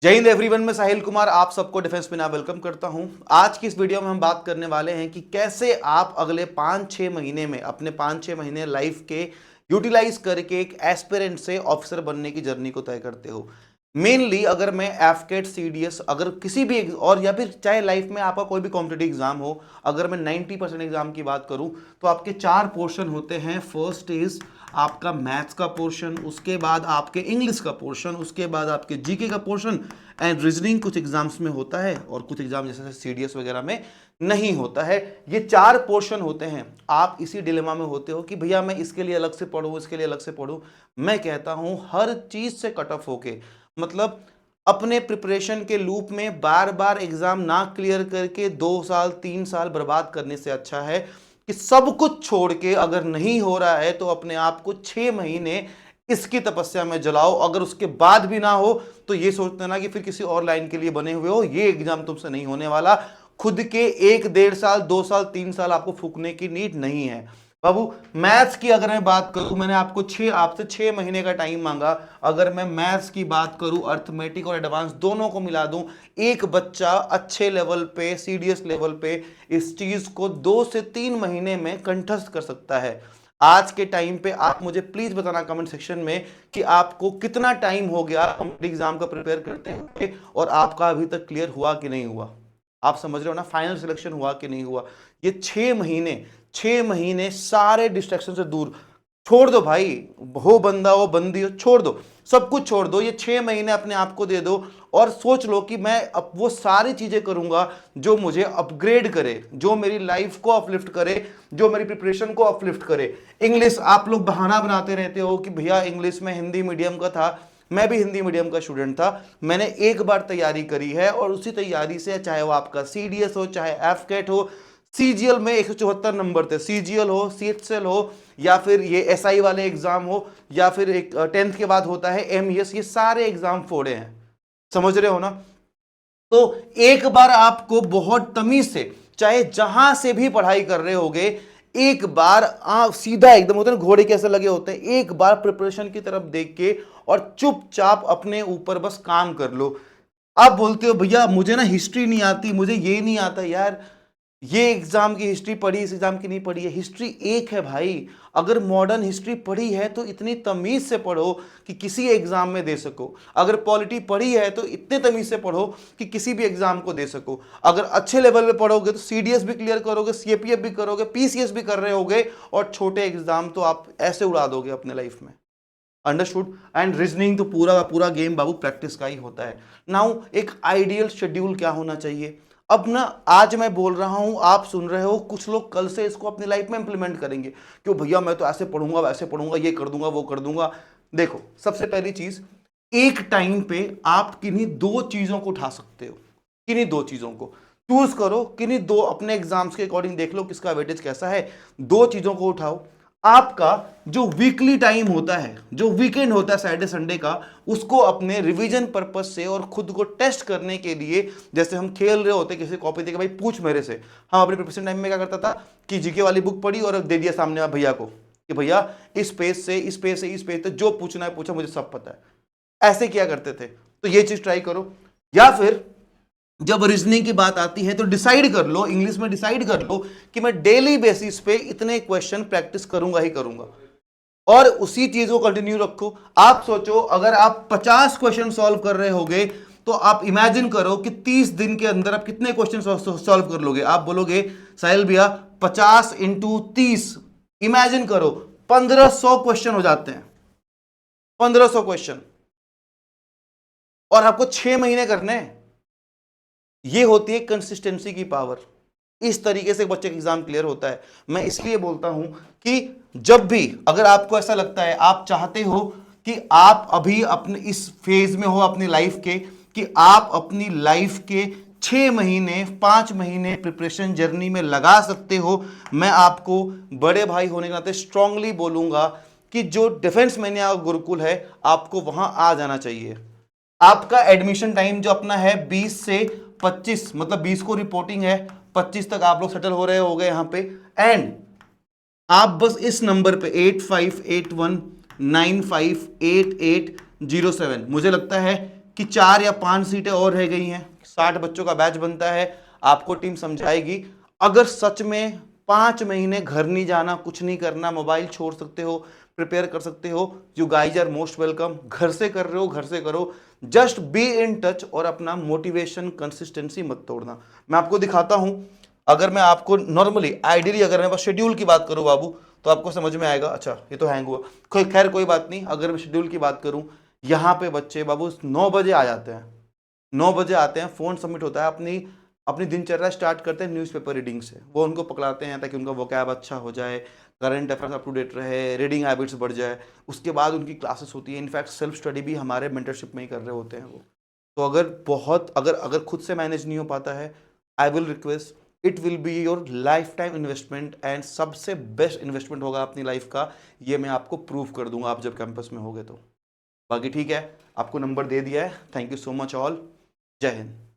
जय हिंद एवरीवन, मैं साहिल कुमार आप सबको डिफेंस में वेलकम करता हूं। आज की इस वीडियो में हम बात करने वाले हैं कि कैसे आप अगले 5-6 महीने में अपने 5-6 महीने लाइफ के यूटिलाइज करके एक एस्पिरेंट से ऑफिसर बनने की जर्नी को तय करते हो। मेनली अगर मैं एफकेट सीडीएस अगर किसी भी और या फिर चाहे लाइफ में आपका कोई भी कॉम्पिटिटिव एग्जाम हो, अगर मैं 90% एग्जाम की बात करूं तो आपके 4 पोर्शन होते हैं। फर्स्ट इज आपका मैथ्स का पोर्शन, उसके बाद आपके इंग्लिश का पोर्शन, उसके बाद आपके जीके का पोर्शन एंड रीजनिंग कुछ एग्जाम्स में होता है और कुछ एग्जाम जैसे सीडीएस वगैरह में नहीं होता है। ये 4 पोर्शन होते हैं। आप इसी डिलेमा में होते हो कि भैया मैं इसके लिए अलग से पढ़ूं, इसके लिए अलग से पढ़ूं। मैं कहता हूं हर चीज से कट ऑफ होके, मतलब अपने प्रिपरेशन के लूप में बार बार एग्जाम ना क्लियर करके 2 साल 3 साल बर्बाद करने से अच्छा है कि सब कुछ छोड़ के, अगर नहीं हो रहा है तो अपने आप को 6 महीने इसकी तपस्या में जलाओ। अगर उसके बाद भी ना हो तो ये सोचते ना कि फिर किसी और लाइन के लिए बने हुए हो, ये एग्जाम तुमसे नहीं होने वाला। खुद के 1-1.5 साल 2 साल 3 साल आपको फूकने की नीड नहीं है बाबू। मैथ्स की अगर मैं बात करूं, मैंने आपसे 6 महीने का टाइम मांगा। अगर मैं मैथ्स की बात करूं, अर्थमेटिक और एडवांस दोनों को मिला दूं, एक बच्चा अच्छे लेवल पे, सीडीएस लेवल पे इस चीज को 2 से 3 महीने में कंठस्थ कर सकता है। आज के टाइम पे आप मुझे प्लीज बताना कमेंट सेक्शन में कि आपको कितना टाइम हो गया एग्जाम का प्रिपेयर करते हैं और आपका अभी तक क्लियर हुआ कि नहीं हुआ। आप समझ रहे हो ना, फाइनल सिलेक्शन हुआ कि नहीं हुआ। ये 6 महीने सारे डिस्ट्रैक्शन से दूर छोड़ दो भाई। हो बंदा हो बंदी हो, छोड़ दो, सब कुछ छोड़ दो। ये 6 महीने अपने आप को दे दो और सोच लो कि मैं अब वो सारी चीजें करूंगा जो मुझे अपग्रेड करे, जो मेरी लाइफ को अपलिफ्ट करे, जो मेरी प्रिपरेशन को अपलिफ्ट करे। इंग्लिश आप लोग बहाना बनाते रहते हो कि भैया इंग्लिश में हिंदी मीडियम का था, मैं भी हिंदी मीडियम का स्टूडेंट था। मैंने एक बार तैयारी करी है और उसी तैयारी से, चाहे वो आपका सीडीएस हो, चाहे एफकेट हो, सीजीएल में 174 नंबर थे। सीजीएल हो, सीएचएल हो, या फिर ये एसआई वाले एग्जाम हो, या फिर एक 10th के बाद होता है एमईएस, ये सारे एग्जाम फोड़े हैं। समझ रहे हो ना। तो एक बार आपको बहुत तमीज से, चाहे जहां से भी पढ़ाई कर रहे होगे, एक बार सीधा एकदम होता है ना, घोड़े कैसे लगे होते हैं, एक बार प्रिपरेशन की तरफ देख के और चुपचाप अपने ऊपर बस काम कर लो। आप बोलते हो भैया मुझे ना हिस्ट्री नहीं आती, मुझे ये नहीं आता। यार ये एग्जाम की हिस्ट्री पढ़ी, इस एग्जाम की नहीं पढ़ी है। हिस्ट्री एक है भाई। अगर मॉडर्न हिस्ट्री पढ़ी है तो इतनी तमीज से पढ़ो कि किसी एग्जाम में दे सको। अगर पॉलिटी पढ़ी है तो इतने तमीज से पढ़ो कि किसी भी एग्जाम को दे सको। अगर अच्छे लेवल पे पढ़ोगे तो सीडीएस भी क्लियर करोगे, सीएपीएफ भी करोगे, पीसीएस भी कर रहे होगे, और छोटे एग्जाम तो आप ऐसे उड़ा दोगे अपने लाइफ में। अंडरस्टूड। एंड रीजनिंग तो पूरा का पूरा गेम बाबू प्रैक्टिस का ही होता है। नाउ एक आइडियल शेड्यूल क्या होना चाहिए। अब ना, आज मैं बोल रहा हूं, आप सुन रहे हो, कुछ लोग कल से इसको अपनी लाइफ में इंप्लीमेंट करेंगे। क्यों भैया मैं तो ऐसे पढ़ूंगा, वैसे पढ़ूंगा, ये कर दूंगा, वो कर दूंगा। देखो, सबसे पहली चीज, एक टाइम पे आप किन्हीं 2 चीजों को उठा सकते हो। किन्हीं 2 चीजों को चूज करो, किन्हीं 2, अपने एग्जाम्स के अकॉर्डिंग देख लो किसका वेटेज कैसा है। 2 चीजों को उठाओ। आपका जो वीकली टाइम होता है, जो वीकेंड होता है सैटरडे संडे का, उसको अपने रिवीजन पर्पस से और खुद को टेस्ट करने के लिए, जैसे हम खेल रहे होते किसी कॉपी देके, भाई पूछ मेरे से। हम अपने प्रिपरेशन टाइम में क्या करता था कि जीके वाली बुक पढ़ी और दे दिया सामने वाले भैया को कि भैया इस पेज से इस पेज से इस पेज तक जो पूछना है पूछा, मुझे सब पता है। ऐसे किया करते थे। तो ये चीज ट्राई करो। या फिर जब रीजनिंग की बात आती है तो डिसाइड कर लो, इंग्लिश में डिसाइड कर लो कि मैं डेली बेसिस पे इतने क्वेश्चन प्रैक्टिस करूंगा ही करूंगा, और उसी चीज को कंटिन्यू रखो। आप सोचो अगर आप 50 क्वेश्चन सॉल्व कर रहे होगे तो आप इमेजिन करो कि 30 दिन के अंदर आप कितने क्वेश्चन सॉल्व कर लोगे। आप बोलोगे साहिल भैया 50 इंटू 30, इमेजिन करो 1500 क्वेश्चन हो जाते हैं। 1500 क्वेश्चन, और आपको 6 महीने करने हैं। ये होती है कंसिस्टेंसी की पावर। इस तरीके से बच्चे का एग्जाम क्लियर होता है। मैं इसलिए बोलता हूं कि जब भी अगर आपको ऐसा लगता है, आप चाहते हो कि आप अभी अपने इस फेज में हो अपनी लाइफ के, कि आप अपनी लाइफ के 6 महीने 5 महीने प्रिपरेशन जर्नी में लगा सकते हो, मैं आपको बड़े भाई होने के नाते स्ट्रांगली बोलूंगा कि जो डिफेंस मैनिया गुरुकुल है, आपको वहां आ जाना चाहिए। आपका एडमिशन टाइम जो अपना है 20 से 25, मतलब 20 को रिपोर्टिंग है, 25 तक आप लोग सेटल हो रहे होगे यहां पे। एंड आप बस इस नंबर पे 8581958807, मुझे लगता है कि 4 या 5 सीटें और रह गई हैं, 60 बच्चों का बैच बनता है, आपको टीम समझाएगी। अगर सच में 5 महीने घर नहीं जाना, कुछ नहीं करना, मोबाइल छोड़ सकते हो, प्रिपेयर कर सकते हो, you guys are most welcome. घर से कर रहे हो, घर से करो, जस्ट बी इन टच और अपना मोटिवेशन कंसिस्टेंसी मत तोड़ना। मैं आपको दिखाता हूं, अगर मैं आपको नॉर्मली आइडियली अगर मैं बस शेड्यूल की बात करूं बाबू, तो आपको समझ में आएगा। अच्छा ये तो हैंग हुआ, कोई खैर कोई बात नहीं। अगर मैं शेड्यूल की बात करूं, यहाँ पे बच्चे बाबू 9 बजे आ जाते हैं, 9 बजे आते हैं, फोन सबमिट होता है, अपनी अपनी दिनचर्या स्टार्ट करते हैं न्यूज़पेपर रीडिंग से। वो उनको पकड़ाते हैं ताकि उनका वोकैब अच्छा हो जाए, current affairs up to date रहे, रीडिंग हैबिट्स बढ़ जाए। उसके बाद उनकी क्लासेस होती है, इनफैक्ट सेल्फ स्टडी भी हमारे मेंटरशिप में ही कर रहे होते हैं वो। तो अगर बहुत अगर अगर खुद से मैनेज नहीं हो पाता है, I will request, it will be your life time investment and सबसे बेस्ट इन्वेस्टमेंट होगा अपनी लाइफ का। ये मैं आपको प्रूव कर दूंगा आप जब कैंपस में होगे तो। बाकी ठीक है, आपको नंबर दे दिया है। Thank you so much all. जय हिंद।